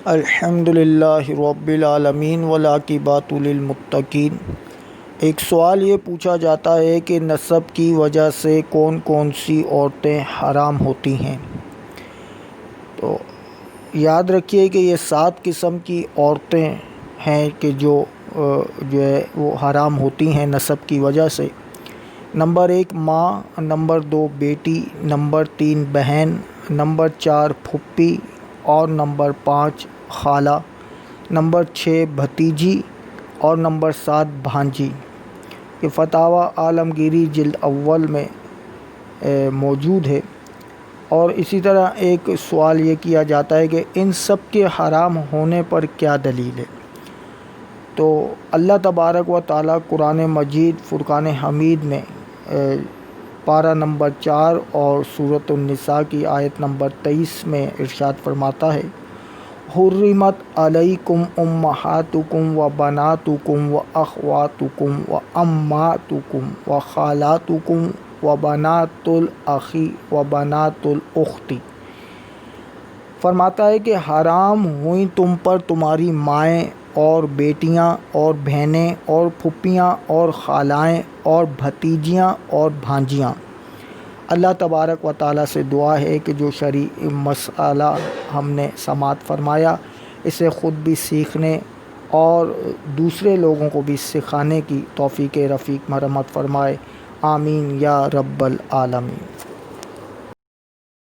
الحمدللہ رب العالمین والعاقبۃ للمتقین۔ ایک سوال یہ پوچھا جاتا ہے کہ نسب کی وجہ سے کون کون سی عورتیں حرام ہوتی ہیں؟ تو یاد رکھیے کہ یہ 7 قسم کی عورتیں ہیں کہ جو ہے وہ حرام ہوتی ہیں نسب کی وجہ سے۔ نمبر 1 ماں، نمبر 2 بیٹی، نمبر 3 بہن، نمبر 4 پھوپھی اور نمبر 5 خالہ، نمبر 6 بھتیجی اور نمبر 7 بھانجی۔ یہ فتاوی عالمگیری جلد اول میں موجود ہے۔ اور اسی طرح ایک سوال یہ کیا جاتا ہے کہ ان سب کے حرام ہونے پر کیا دلیل ہے؟ تو اللہ تبارک و تعالیٰ قرآن مجید فرقان حمید میں پارہ نمبر 4 اور سورۃ النساء کی آیت نمبر 23 میں ارشاد فرماتا ہے: حرمت علیکم امہاتکم و بناتکم و اخواتکم و عماتکم و خالاتکم و بنات الاخی و بنات الاختی۔ فرماتا ہے کہ حرام ہوئیں تم پر تمہاری مائیں اور بیٹیاں اور بہنیں اور پھوپھیاں اور خالائیں اور بھتیجیاں اور بھانجیاں۔ اللہ تبارک و تعالیٰ سے دعا ہے کہ جو شرعی مسئلہ ہم نے سماعت فرمایا اسے خود بھی سیکھنے اور دوسرے لوگوں کو بھی سکھانے کی توفیق رفیق مرحمت فرمائے۔ آمین یا رب العالمین۔